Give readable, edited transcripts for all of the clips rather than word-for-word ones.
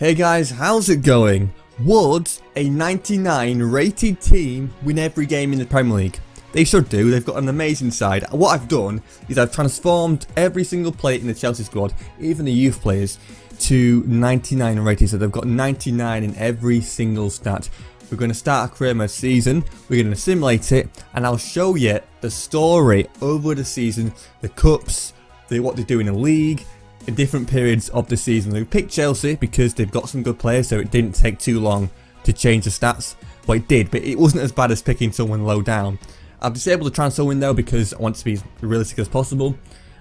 Hey guys, how's it going? Would a 99 rated team win every game in the Premier League? They should do, they've got an amazing side. What I've done is I've transformed every single player in the Chelsea squad, even the youth players, to 99 rated, so they've got 99 in every single stat. We're going to start a career mode season, we're going to simulate it, and I'll show you the story over the season, the cups, what they do in the league, in different periods of the season. We picked Chelsea because they've got some good players, so it didn't take too long to change the stats. Well, it did, but it wasn't as bad as picking someone low down. I've disabled the transfer window because I want to be as realistic as possible,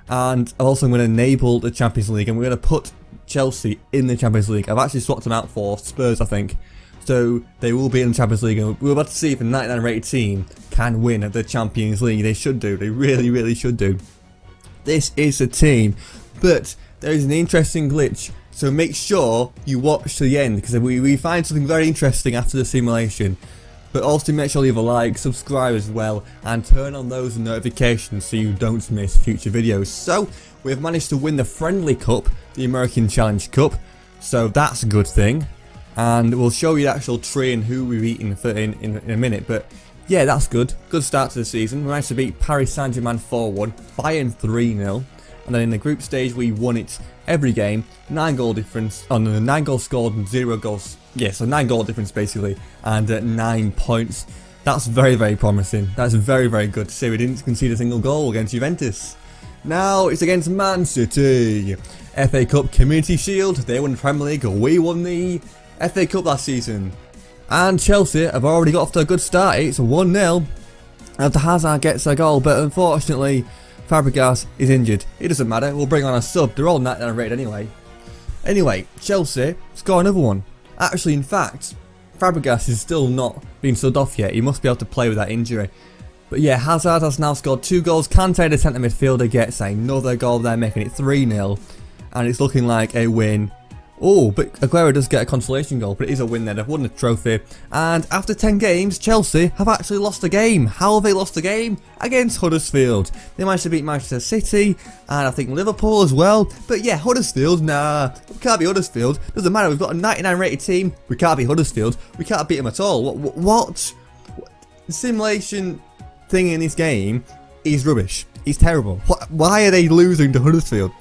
and I'm also going to enable the Champions League, and we're going to put Chelsea in the Champions League. I've actually swapped them out for Spurs, I think, so they will be in the Champions League, and we're about to see if a 99 rated team can win at the Champions League. They should do, they really should do. This is a team, but there is an interesting glitch, so make sure you watch to the end because we find something very interesting after the simulation. But also make sure you leave a like, subscribe as well, and turn on those notifications so you don't miss future videos. So we've managed to win the Friendly Cup, the American Challenge Cup, so that's a good thing. And we'll show you the actual tree and who we've eaten in a minute, but yeah, that's good. Good start to the season. We managed to beat Paris Saint-Germain 4-1, Bayern 3-0. And then in the group stage, we won it every game. 9 goal difference. Oh no, 9 goals scored and 0 goals. Yeah, so 9 goal difference basically. And 9 points. That's very promising. That's very good to see. We didn't concede a single goal against Juventus. Now it's against Man City. FA Cup Community Shield. They won the Premier League. We won the FA Cup last season. And Chelsea have already got off to a good start. It's 1-0. After Hazard gets a goal, but unfortunately Fabregas is injured. It doesn't matter, we'll bring on a sub, they're all 99 rated anyway. Anyway, Chelsea score another one. Actually, in fact, Fabregas is still not being subbed off yet, he must be able to play with that injury. But yeah, Hazard has now scored 2 goals, Kante, the centre midfielder, gets another goal there, making it 3-0. And it's looking like a win. Oh, but Aguero does get a consolation goal, but it is a win there. They've won the trophy. And after 10 games, Chelsea have actually lost a game. How have they lost a game? Against Huddersfield. They managed to beat Manchester City, and I think Liverpool as well. But yeah, Huddersfield, nah, we can't be Huddersfield. Doesn't matter, we've got a 99 rated team. We can't be Huddersfield. We can't beat them at all. What? The simulation thing in this game is rubbish. It's terrible. Why are they losing to Huddersfield?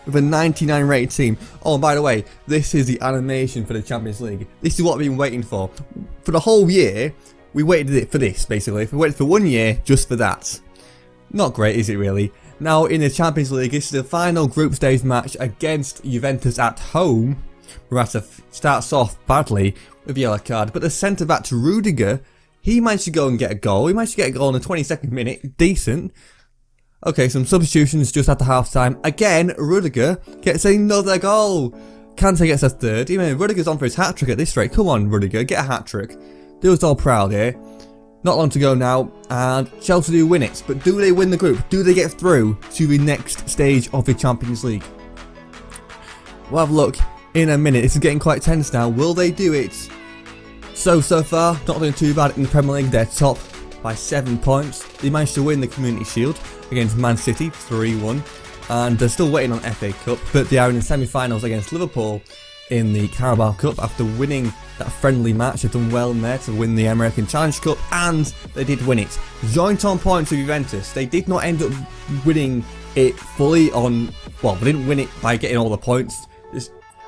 With a 99 rated team. Oh, and by the way, this is the animation for the Champions League. This is what I've been waiting for. For the whole year, we waited for this, basically. We waited for 1 year just for that. Not great, is it really? Now, in the Champions League, this is the final group stage match against Juventus at home. Morata starts off badly with a yellow card, but the centre-back to Rudiger, he managed to go and get a goal. He managed to get a goal in the 22nd minute. Decent. Okay, some substitutions just after half time. Again, Rudiger gets another goal. Kante gets a third. Even Rudiger's on for his hat-trick at this rate. Come on, Rudiger, get a hat-trick. Do us all proud here. Not long to go now, and Chelsea do win it. But do they win the group? Do they get through to the next stage of the Champions League? We'll have a look in a minute. This is getting quite tense now. Will they do it? So far, not doing too bad in the Premier League. They're top by 7 points. They managed to win the Community Shield against Man City 3-1, and they're still waiting on FA Cup, but they are in the semi-finals against Liverpool in the Carabao Cup after winning that friendly match. They've done well in there to win the American Challenge Cup, and they did win it. Joint on points with Juventus. They did not end up winning it fully on, well, they didn't win it by getting all the points.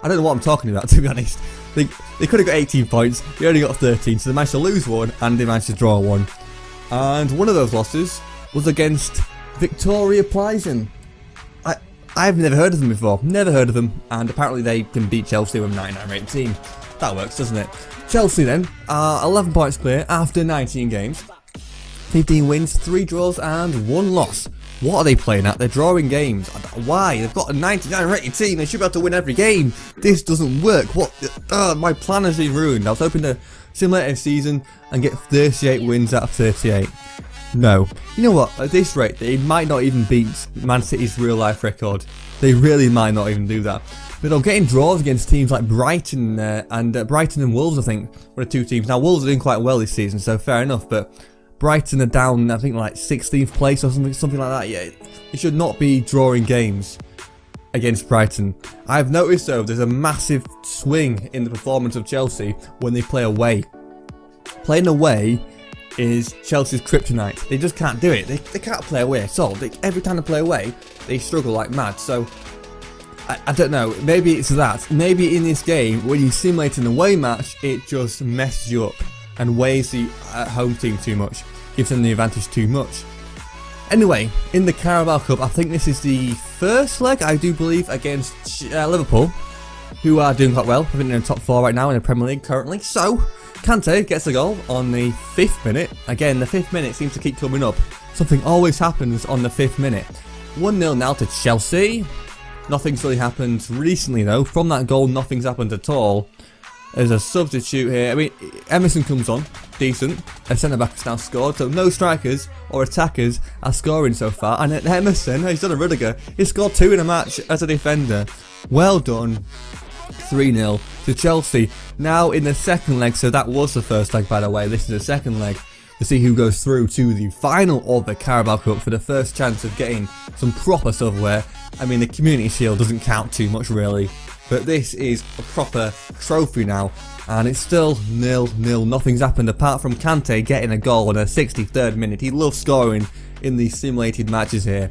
I don't know what I'm talking about, to be honest. They could have got 18 points, they only got 13, so they managed to lose one, and they managed to draw one. And one of those losses was against Victoria Pleasant. I've never heard of them before, never heard of them, and apparently they can beat Chelsea with a 99 rated team. That works, doesn't it? Chelsea then are 11 points clear after 19 games, 15 wins, 3 draws and 1 loss. What are they playing at? They're drawing games. Why? They've got a 99 rated team, they should be able to win every game. This doesn't work. What? My plan has been ruined. I was hoping to simulate a season and get 38 wins out of 38. No. You know what? At this rate, they might not even beat Man City's real life record. They really might not even do that. But they're getting draws against teams like Brighton Brighton and Wolves, I think, were the 2 teams. Now, Wolves are doing quite well this season, so fair enough, but Brighton are down, I think, like 16th place or something like that. Yeah, they should not be drawing games. against Brighton. I've noticed though there's a massive swing in the performance of Chelsea when they play away. Playing away is Chelsea's kryptonite. They just can't do it. They can't play away at all. Every time they play away, they struggle like mad. So I don't know, maybe it's that. Maybe in this game, when you simulate an away match, it just messes you up and weighs the home team too much, gives them the advantage too much. Anyway, in the Carabao Cup, I think this is the first leg, I do believe, against Liverpool, who are doing quite well. I think they're in the top 4 right now in the Premier League currently. So, Kante gets a goal on the 5th minute. Again, the 5th minute seems to keep coming up. Something always happens on the 5th minute. 1-0 now to Chelsea. Nothing's really happened recently though. From that goal, nothing's happened at all. There's a substitute here. I mean, Emerson comes on, decent. A centre-back has now scored, so no strikers or attackers are scoring so far. And Emerson, he's done a Rudiger. He scored 2 in a match as a defender. Well done. 3-0 to Chelsea. Now in the second leg, so that was the first leg by the way. This is the second leg to see who goes through to the final of the Carabao Cup for the first chance of getting some proper silverware. I mean, the Community Shield doesn't count too much really, but this is a proper trophy now, and it's still 0-0. Nothing's happened apart from Kante getting a goal in the 63rd minute. He loves scoring in these simulated matches here.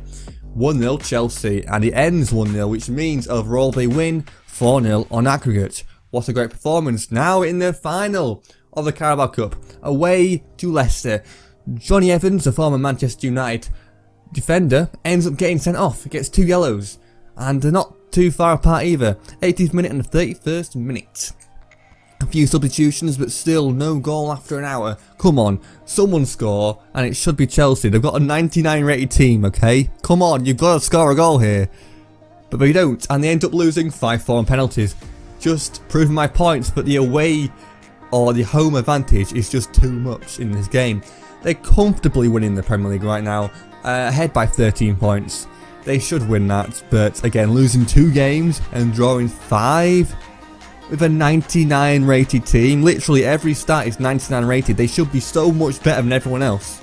1-0 Chelsea, and it ends 1-0, which means overall they win 4-0 on aggregate. What a great performance. Now in the final of the Carabao Cup, away to Leicester. Johnny Evans, a former Manchester United defender, ends up getting sent off. He gets 2 yellows, and they're not too far apart either. 80th minute and the 31st minute. A few substitutions, but still no goal after an hour. Come on, someone score, and it should be Chelsea. They've got a 99 rated team, okay? Come on, you've got to score a goal here. But they don't, and they end up losing 5-4 on penalties. Just proving my points, but the away or the home advantage is just too much in this game. They're comfortably winning the Premier League right now, ahead by 13 points. They should win that, but again, losing 2 games and drawing 5 with a 99 rated team. Literally every stat is 99 rated. They should be so much better than everyone else.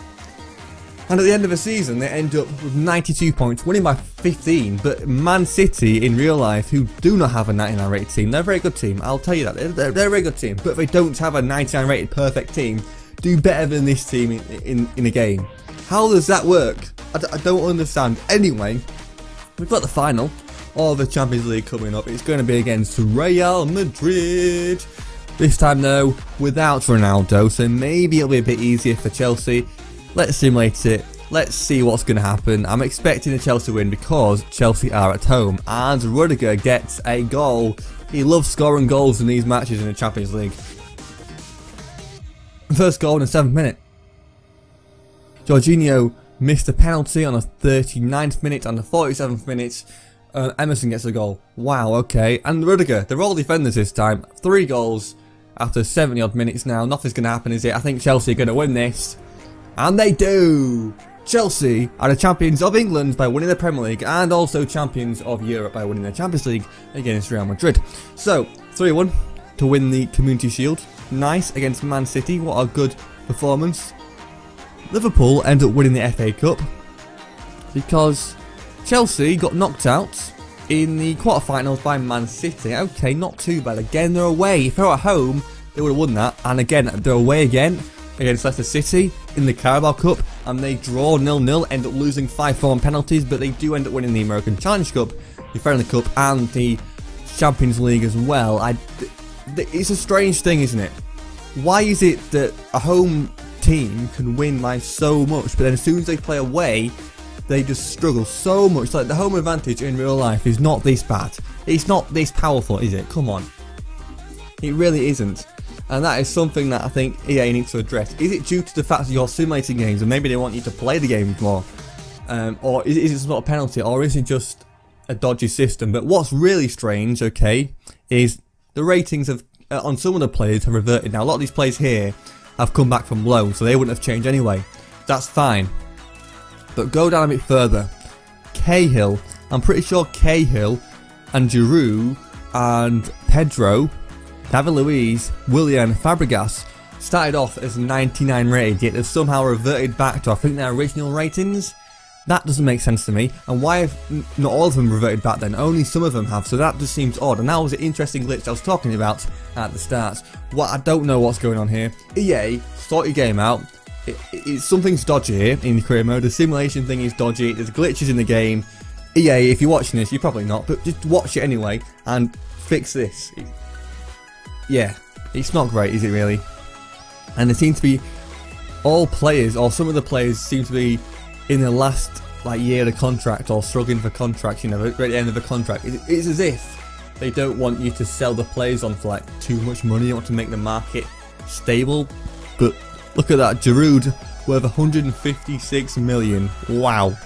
And at the end of the season, they end up with 92 points, winning by 15. But Man City, in real life, who do not have a 99 rated team, they're a very good team, I'll tell you that. They're a very good team, but they don't have a 99 rated perfect team, do better than this team in a game. How does that work? I don't understand. Anyway, we've got the final of the Champions League coming up. It's going to be against Real Madrid. This time though, without Ronaldo, so maybe it'll be a bit easier for Chelsea. Let's simulate it. Let's see what's going to happen. I'm expecting a Chelsea win because Chelsea are at home. And Rudiger gets a goal. He loves scoring goals in these matches in the Champions League. First goal in the 7th minute. Jorginho missed a penalty on the 39th minute and the 47th minute. Emerson gets a goal. Wow, okay. And Rudiger, they're all defenders this time. 3 goals after 70 odd minutes now. Nothing's going to happen, is it? I think Chelsea are going to win this. And they do! Chelsea are the champions of England by winning the Premier League and also champions of Europe by winning the Champions League against Real Madrid. So, 3-1 to win the Community Shield. Nice against Man City. What a good performance. Liverpool end up winning the FA Cup because Chelsea got knocked out in the quarterfinals by Man City. Okay, not too bad. Again, they're away. If they were at home, they would have won that. And again, they're away again against Leicester City in the Carabao Cup, and they draw 0-0, end up losing 5-4 on penalties, but they do end up winning the American Challenge Cup, the Friendly Cup, and the Champions League as well. It's a strange thing, isn't it? Why is it that a home team can win by so much, but then as soon as they play away, they just struggle so much? Like, the home advantage in real life is not this bad. It's not this powerful, is it? Come on. It really isn't. And that is something that I think EA needs to address. Is it due to the fact that you're simulating games and maybe they want you to play the games more? Or is it some sort of penalty? Or is it just a dodgy system? But what's really strange, okay, is the ratings of on some of the players have reverted. Now, a lot of these players here have come back from loan, so they wouldn't have changed anyway. That's fine. But go down a bit further. Cahill, I'm pretty sure Cahill and Giroud and Pedro, David Luiz, Willian, Fabregas started off as 99 rated, yet they've somehow reverted back to, I think, their original ratings. That doesn't make sense to me, and why have not all of them reverted back then, only some of them have, so that just seems odd, and that was the interesting glitch I was talking about at the start. What I don't know what's going on here. EA, sort your game out. Something's dodgy here in the career mode, the simulation thing is dodgy, there's glitches in the game. EA, if you're watching this, you're probably not, but just watch it anyway, and fix this. Yeah, it's not great, is it really? And there seems to be all players, or some of the players seem to be in the last like year of the contract or struggling for contracts, you know, at the end of the contract. It's as if they don't want you to sell the players on for like too much money. They want to make the market stable. But look at that, Giroud worth 156 million. Wow.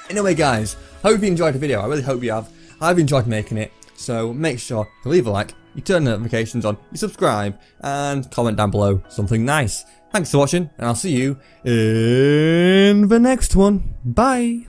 Anyway guys, hope you enjoyed the video. I really hope you have. I've enjoyed making it. So make sure to leave a like, you turn notifications on, you subscribe, and comment down below something nice. Thanks for watching, and I'll see you in the next one. Bye!